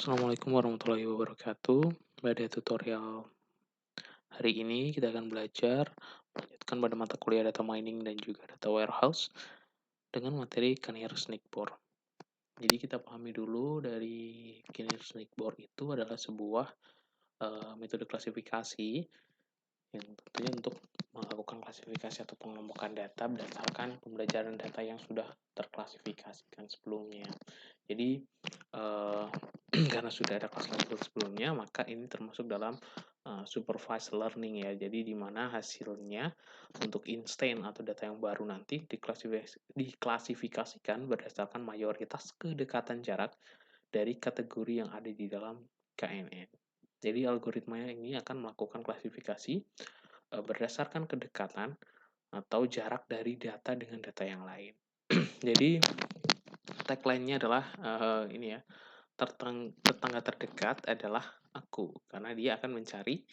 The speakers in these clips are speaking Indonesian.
Assalamualaikum warahmatullahi wabarakatuh. Pada tutorial hari ini kita akan belajar melanjutkan pada mata kuliah data mining dan juga data warehouse dengan materi Kinnear Snakeboard. Jadi kita pahami dulu dari Kinnear Snakeboard itu adalah sebuah metode klasifikasi yang tentunya untuk melakukan klasifikasi atau pengelompokan data berdasarkan pembelajaran data yang sudah terklasifikasikan sebelumnya. Jadi karena sudah ada kelas level sebelumnya, maka ini termasuk dalam supervised learning ya. Jadi di mana hasilnya untuk instant atau data yang baru nanti diklasifikasikan berdasarkan mayoritas kedekatan jarak dari kategori yang ada di dalam KNN. Jadi algoritma ini akan melakukan klasifikasi berdasarkan kedekatan atau jarak dari data dengan data yang lain. Jadi tagline-nya adalah ini ya, tetangga terdekat adalah aku, karena dia akan mencari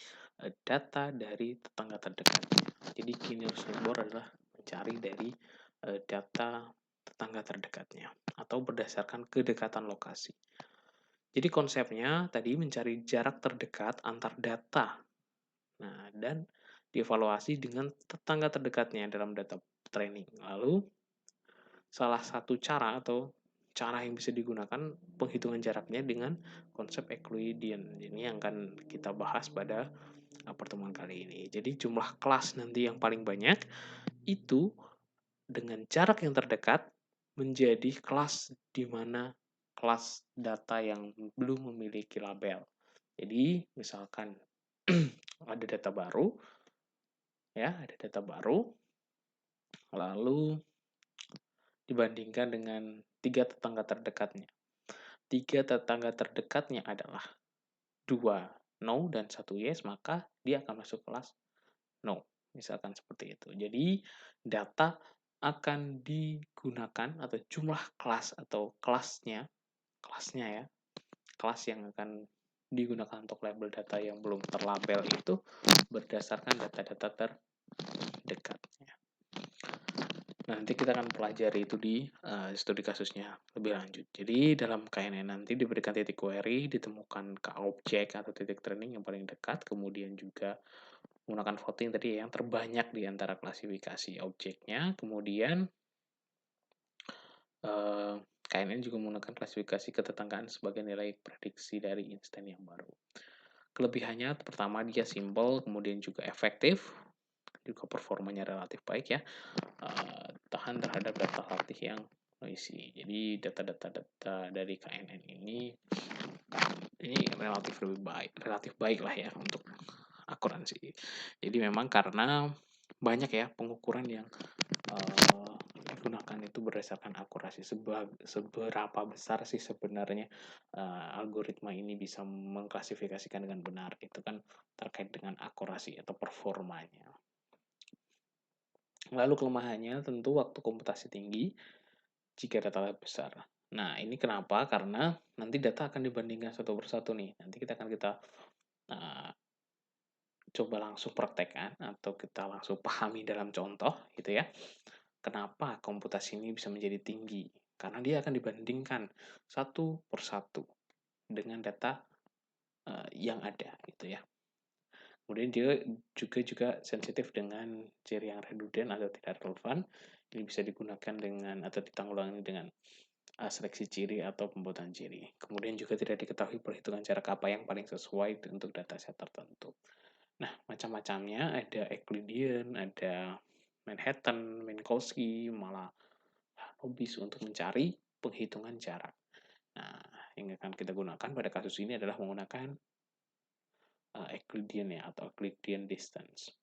data dari tetangga terdekatnya. Jadi Kinnear Snowboard adalah mencari dari data tetangga terdekatnya atau berdasarkan kedekatan lokasi. Jadi konsepnya tadi mencari jarak terdekat antar data. Nah, dan dievaluasi dengan tetangga terdekatnya dalam data training. Lalu salah satu cara atau cara yang bisa digunakan penghitungan jaraknya dengan konsep Euclidean. Ini yang akan kita bahas pada pertemuan kali ini. Jadi jumlah kelas nanti yang paling banyak itu dengan jarak yang terdekat menjadi kelas di mana kelas data yang belum memiliki label. Jadi misalkan ada data baru, ya ada data baru, lalu dibandingkan dengan 3 tetangga terdekatnya. 3 tetangga terdekatnya adalah 2 no dan 1 yes, maka dia akan masuk kelas no. Misalkan seperti itu. Jadi data akan digunakan atau jumlah kelas atau kelasnya ya, kelas yang akan digunakan untuk label data yang belum terlabel itu berdasarkan data-data terdekatnya. Nah, nanti kita akan pelajari itu di studi kasusnya lebih lanjut. Jadi dalam KNN nanti diberikan titik query, ditemukan ke objek atau titik training yang paling dekat, kemudian juga menggunakan voting tadi yang terbanyak di antara klasifikasi objeknya, kemudian KNN juga menggunakan klasifikasi ketetanggaan sebagai nilai prediksi dari instan yang baru. Kelebihannya pertama dia simple, kemudian juga efektif, juga performanya relatif baik ya, tahan terhadap data latih yang noisy. Jadi data-data dari KNN ini relatif baik lah ya untuk akuransi. Jadi memang karena banyak ya pengukuran yang digunakan itu berdasarkan akurasi, seberapa besar sih sebenarnya algoritma ini bisa mengklasifikasikan dengan benar, itu kan terkait dengan akurasi atau performanya. Lalu kelemahannya tentu waktu komputasi tinggi jika data besar. Nah, ini kenapa? Karena nanti data akan dibandingkan satu persatu nih. Nanti kita uh, coba langsung praktekkan atau kita langsung pahami dalam contoh gitu ya. Kenapa komputasi ini bisa menjadi tinggi? Karena dia akan dibandingkan satu persatu dengan data yang ada gitu ya. Kemudian dia juga sensitif dengan ciri yang redundant atau tidak relevan. Ini bisa digunakan dengan atau ditanggulangi dengan seleksi ciri atau pembuatan ciri. Kemudian juga tidak diketahui perhitungan jarak apa yang paling sesuai untuk dataset tertentu. Nah, macam-macamnya ada Euclidean, ada Manhattan, Minkowski, malah Nobis untuk mencari penghitungan jarak. Nah, yang akan kita gunakan pada kasus ini adalah menggunakan Euclidean ya, atau Euclidean distance.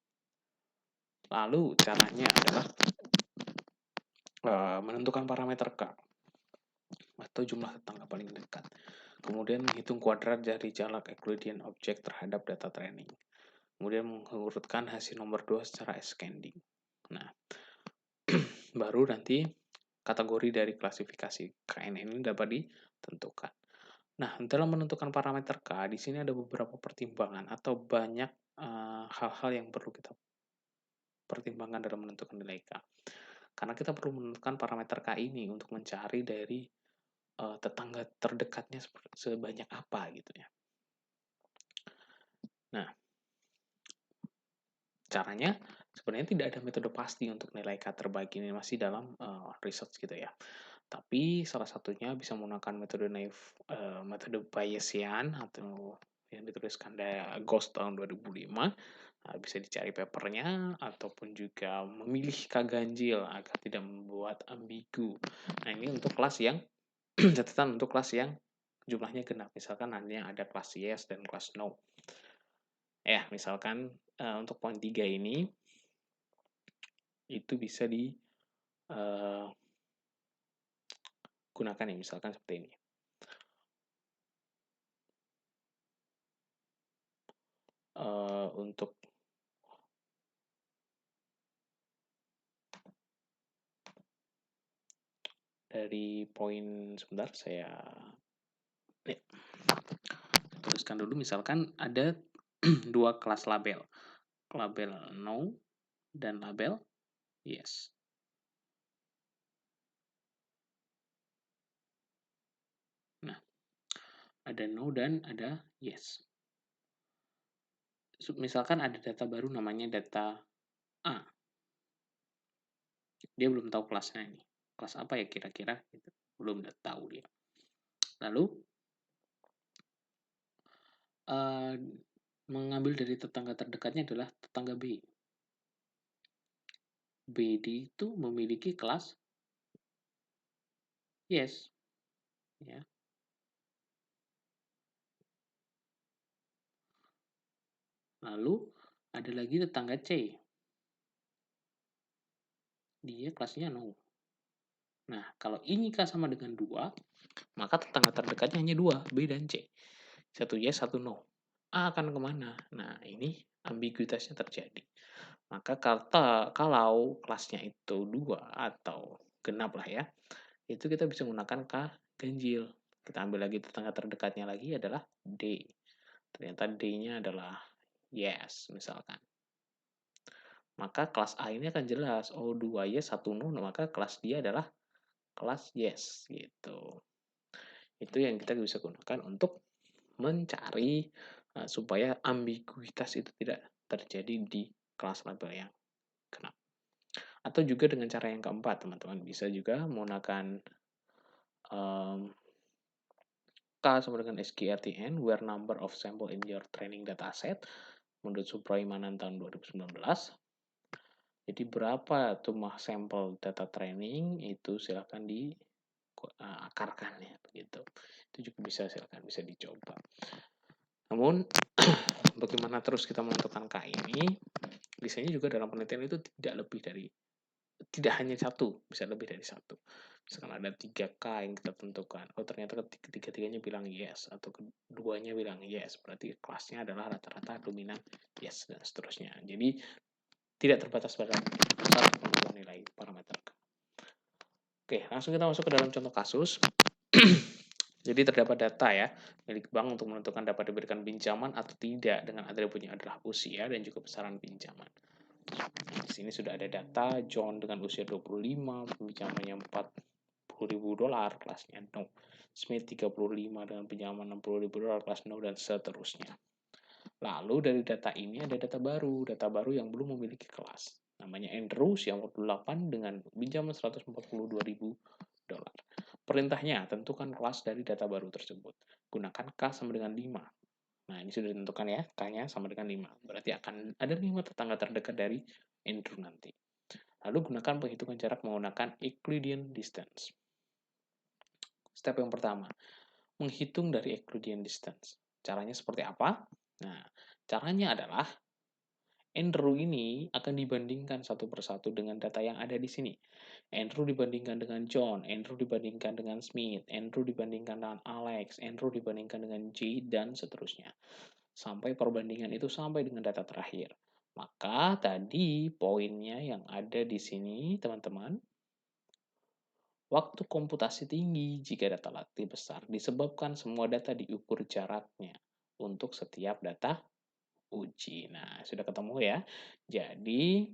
Lalu caranya adalah menentukan parameter K atau jumlah tetangga paling dekat. Kemudian menghitung kuadrat dari jarak Euclidean objek terhadap data training. Kemudian mengurutkan hasil nomor 2 secara ascending. Nah, baru nanti kategori dari klasifikasi KNN ini dapat ditentukan. Nah, dalam menentukan parameter K, di sini ada beberapa pertimbangan atau banyak hal-hal yang perlu kita pertimbangkan dalam menentukan nilai K. Karena kita perlu menentukan parameter K ini untuk mencari dari tetangga terdekatnya sebanyak apa gitu ya. Nah, caranya sebenarnya tidak ada metode pasti untuk nilai K terbagi, ini masih dalam research gitu ya. Tapi salah satunya bisa menggunakan metode Bayesian atau yang dituliskan dari Ghost tahun 2005. Bisa dicari papernya ataupun juga memilih K ganjil agar tidak membuat ambigu. Nah, ini untuk kelas yang catatan untuk kelas yang jumlahnya genap. Misalkan hanya ada kelas yes dan kelas no. Ya, misalkan untuk poin 3 ini itu bisa digunakan ya, misalkan seperti ini. Untuk dari poin sebentar saya ya, tuliskan dulu, misalkan ada dua kelas label no dan label yes. Nah, ada no dan ada yes. Misalkan ada data baru namanya data A. Dia belum tahu kelasnya ini. Kelas apa ya kira-kira? Gitu. Belum tahu dia. Lalu mengambil dari tetangga terdekatnya adalah tetangga B. BD itu memiliki kelas yes. Ya. Lalu ada lagi tetangga C. Dia kelasnya no. Nah, kalau ini K sama dengan 2, maka tetangga terdekatnya hanya 2, B dan C. Satu yes, satu no. A akan kemana? Nah, ini ambiguitasnya terjadi. Maka kalau kelasnya itu 2 atau genap lah ya, itu kita bisa menggunakan K ganjil. Kita ambil lagi tetangga terdekatnya lagi adalah D. Ternyata D-nya adalah yes, misalkan. Maka kelas A ini akan jelas, oh 2 yes, 1 no, maka kelas dia adalah kelas yes, gitu. Itu yang kita bisa gunakan untuk mencari supaya ambiguitas itu tidak terjadi di kelas label yang genap. Atau juga dengan cara yang keempat, teman-teman bisa juga menggunakan K sama dengan SQRTN, where number of sample in your training dataset, menurut Supraimanan tahun 2019. Jadi berapa jumlah sampel data training itu silahkan diakarkan ya, begitu. Itu juga bisa dicoba. Namun bagaimana terus kita menentukan K ini? Biasanya juga dalam penelitian itu tidak hanya satu, bisa lebih dari satu. Misalkan ada 3K yang kita tentukan. Oh, ternyata ketiga-tiganya bilang yes, atau keduanya bilang yes. Berarti kelasnya adalah rata-rata dominan yes, dan seterusnya. Jadi, tidak terbatas pada satu penentuan nilai parameter. Oke, langsung kita masuk ke dalam contoh kasus. Jadi terdapat data ya milik bank untuk menentukan dapat diberikan pinjaman atau tidak dengan atributnya adalah usia dan juga besaran pinjaman. Di sini sudah ada data John dengan usia 25, pinjamannya $40.000, kelasnya no. Smith 35 dengan pinjaman $60.000, kelas no, dan seterusnya. Lalu dari data ini ada data baru yang belum memiliki kelas. Namanya Andrew, usia 48 dengan pinjaman $142.000. Perintahnya, tentukan kelas dari data baru tersebut. Gunakan K sama dengan 5. Nah, ini sudah ditentukan ya, K-nya sama dengan 5. Berarti akan ada 5 tetangga terdekat dari Andrew nanti. Lalu gunakan penghitungan jarak menggunakan Euclidean distance. Step yang pertama, menghitung dari Euclidean distance. Caranya seperti apa? Nah, caranya adalah Andrew ini akan dibandingkan satu persatu dengan data yang ada di sini. Andrew dibandingkan dengan John, Andrew dibandingkan dengan Smith, Andrew dibandingkan dengan Alex, Andrew dibandingkan dengan J, dan seterusnya. Sampai perbandingan itu sampai dengan data terakhir. Maka tadi poinnya yang ada di sini, teman-teman, waktu komputasi tinggi jika data latih besar disebabkan semua data diukur jaraknya untuk setiap data uji. Nah, sudah ketemu ya. Jadi,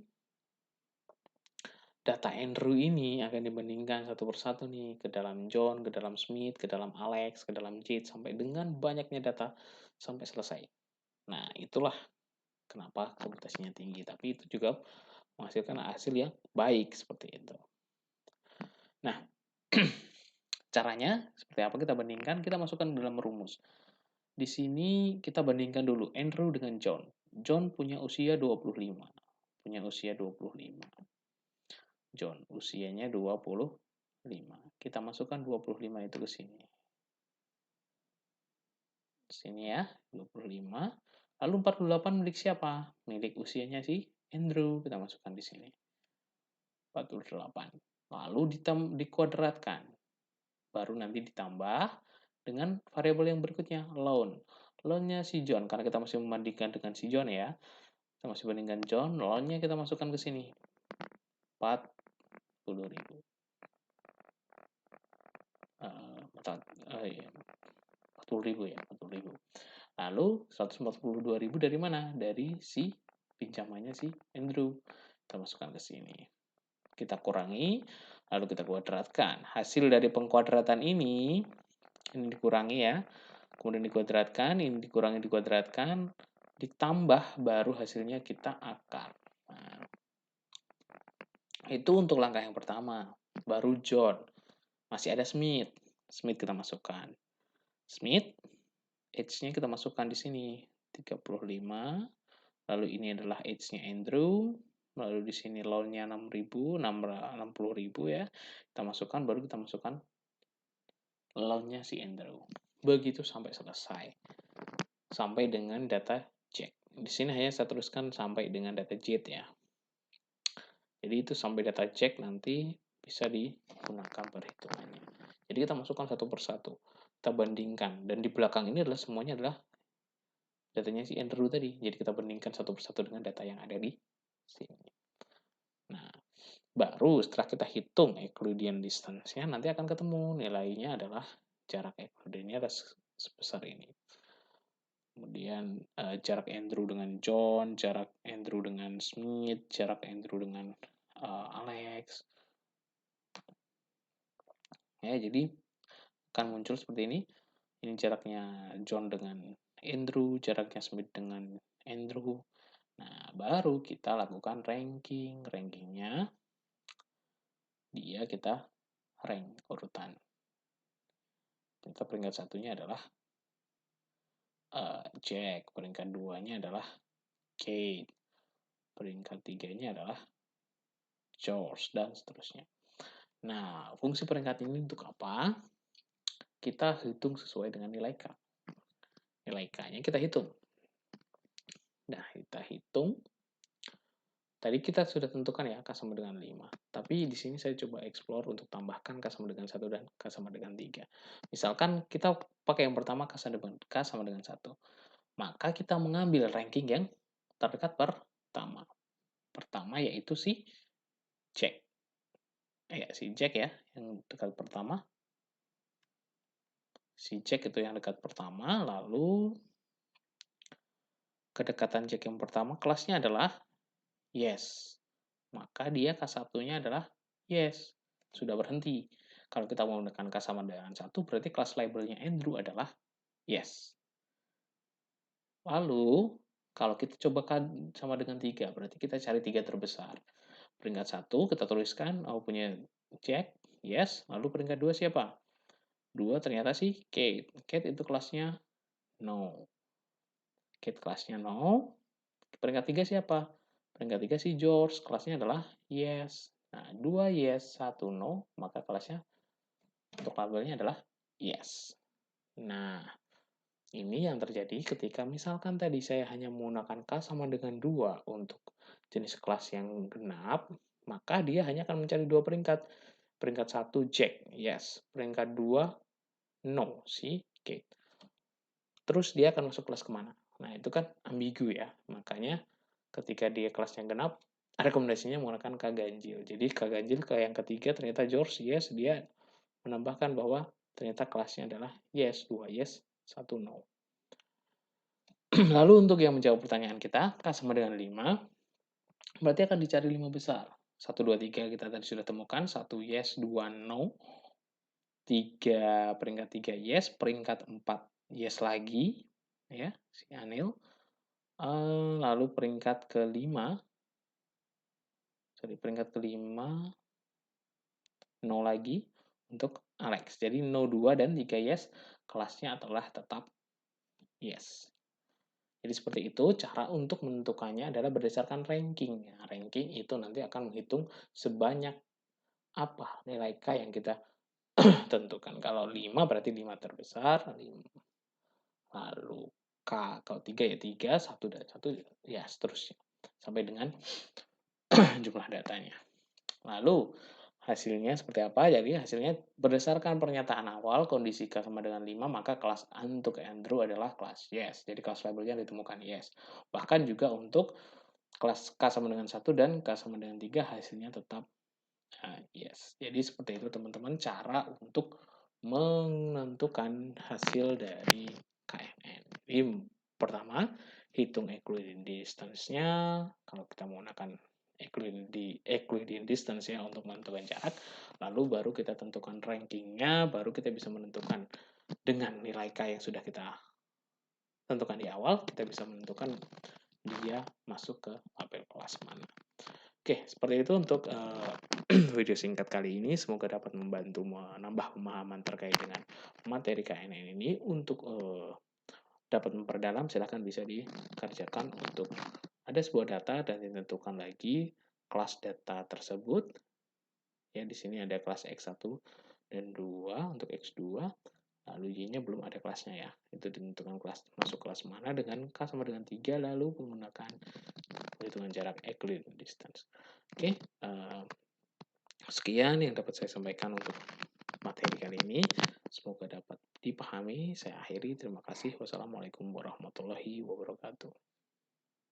data Andrew ini akan dibandingkan satu persatu nih ke dalam John, ke dalam Smith, ke dalam Alex, ke dalam Jade sampai dengan banyaknya data sampai selesai. Nah, itulah kenapa komputasinya tinggi, tapi itu juga menghasilkan hasil yang baik seperti itu. Nah, caranya seperti apa kita bandingkan? Kita masukkan dalam rumus. Di sini kita bandingkan dulu Andrew dengan John. John punya usia 25. Punya usia 25. John usianya 25. Kita masukkan 25 itu ke sini. Sini ya, 25. Lalu 48 milik siapa? Milik usianya si Andrew. Kita masukkan di sini. 48. Lalu dikuadratkan. Baru nanti ditambah dengan variabel yang berikutnya, loan. Loan-nya si John, karena kita masih membandingkan dengan si John ya. Kita masih bandingkan John, loan-nya kita masukkan ke sini. 40.000. 40.000 ya, 40.000. Lalu 142.000 dari mana? Dari si pinjamannya si Andrew. Kita masukkan ke sini. Kita kurangi, lalu kita kuadratkan. Hasil dari pengkuadratan ini dikurangi ya. Kemudian dikuadratkan, ini dikuadratkan, ditambah baru hasilnya kita akar. Nah, itu untuk langkah yang pertama. Baru John. Masih ada Smith. Smith kita masukkan. Smith, age-nya kita masukkan di sini. 35. Lalu ini adalah age-nya Andrew. Lalu di sini loan-nya 6.000, 60.000 ya. Kita masukkan, baru kita masukkan loan-nya si Andrew. Begitu sampai selesai. Sampai dengan data Jack. Di sini hanya saya teruskan sampai dengan data Jet ya. Jadi itu sampai data Jack nanti bisa digunakan perhitungannya. Jadi kita masukkan satu persatu. Kita bandingkan. Dan di belakang ini adalah semuanya adalah datanya si Andrew tadi. Jadi kita bandingkan satu persatu dengan data yang ada di sini. Nah, baru setelah kita hitung Euclidean distance-nya, nanti akan ketemu nilainya adalah jarak Euclidean-nya adalah sebesar ini. Kemudian jarak Andrew dengan John, jarak Andrew dengan Smith, jarak Andrew dengan Alex. Ya, jadi akan muncul seperti ini. Ini jaraknya John dengan Andrew, jaraknya Smith dengan Andrew. Nah, baru kita lakukan ranking. Rankingnya dia kita rank urutan. Kita peringkat satunya adalah Jack, peringkat 2-nya adalah Kate, peringkat 3-nya adalah George, dan seterusnya. Nah, fungsi peringkat ini untuk apa? Kita hitung sesuai dengan nilai K. Nilai K-nya kita hitung. Nah, kita hitung. Tadi kita sudah tentukan ya, K sama dengan 5. Tapi di sini saya coba explore untuk tambahkan K sama dengan 1 dan K sama dengan 3. Misalkan kita pakai yang pertama K sama dengan 1. Maka kita mengambil ranking yang terdekat pertama. Pertama yaitu si Jack. Ya, si Jack ya, yang dekat pertama. Si Jack itu yang dekat pertama, lalu kedekatan Jack yang pertama kelasnya adalah yes. Maka dia K1-nya adalah yes. Sudah berhenti. Kalau kita mau menekan K sama dengan 1, berarti kelas labelnya Andrew adalah yes. Lalu, kalau kita coba K sama dengan 3, berarti kita cari 3 terbesar. Peringkat 1 kita tuliskan, punya Jack, yes. Lalu peringkat 2 siapa? 2 ternyata si Kate. Kate itu kelasnya no. Kate kelasnya no. Peringkat 3 siapa? Peringkat 3 si George, kelasnya adalah yes. Nah, 2 yes, 1 no, maka kelasnya untuk labelnya adalah yes. Nah, ini yang terjadi ketika misalkan tadi saya hanya menggunakan K sama dengan 2 untuk jenis kelas yang genap, maka dia hanya akan mencari 2 peringkat. Peringkat 1 Jack, yes. Peringkat 2 no, si Kate. Terus dia akan masuk kelas kemana? Nah, itu kan ambigu ya. Makanya ketika dia kelas yang genap, rekomendasinya menggunakan K ganjil. Jadi K ganjil ke yang ketiga ternyata George, yes, dia menambahkan bahwa ternyata kelasnya adalah yes, 2 yes, 1 no. Lalu untuk yang menjawab pertanyaan kita, K sama dengan 5, berarti akan dicari 5 besar. 1, 2, 3 kita tadi sudah temukan, 1 yes, 2 no, 3 peringkat 3 yes, peringkat 4 yes lagi, ya, si Anil. Lalu peringkat kelima, peringkat kelima no lagi untuk Alex. Jadi no 2 dan 3 yes, kelasnya adalah tetap yes. Jadi seperti itu, cara untuk menentukannya adalah berdasarkan ranking. Ya, ranking itu nanti akan menghitung sebanyak apa nilai K yang kita tentukan. Kalau 5 berarti 5 terbesar, lalu K kalau 3 ya 3, 1 dan 1 ya seterusnya. Sampai dengan jumlah datanya. Lalu hasilnya seperti apa? Jadi hasilnya berdasarkan pernyataan awal kondisi K sama dengan 5, maka kelas untuk Andrew adalah kelas yes. Jadi kelas labelnya ditemukan yes. Bahkan juga untuk kelas K sama dengan 1 dan K sama dengan 3 hasilnya tetap yes. Jadi seperti itu teman-teman cara untuk menentukan hasil dari KNN. Jadi pertama, hitung Euclidean distance-nya. Kalau kita menggunakan Euclidean distance ya untuk menentukan jarak, lalu baru kita tentukan ranking-nya, baru kita bisa menentukan dengan nilai K yang sudah kita tentukan di awal, kita bisa menentukan dia masuk ke label kelas mana. Oke, seperti itu untuk video singkat kali ini. Semoga dapat membantu menambah pemahaman terkait dengan materi KNN ini. Untuk dapat memperdalam, silahkan bisa dikerjakan untuk ada sebuah data dan ditentukan lagi kelas data tersebut. Ya, di sini ada kelas X1 dan 2 untuk X2. Lalu Y-nya belum ada kelasnya ya. Itu ditentukan kelas masuk kelas mana dengan K sama dengan 3, lalu menggunakan perhitungan jarak Euclidean distance. Oke, sekian yang dapat saya sampaikan untuk materi kali ini. Semoga dapat dipahami. Saya akhiri. Terima kasih. Wassalamualaikum warahmatullahi wabarakatuh.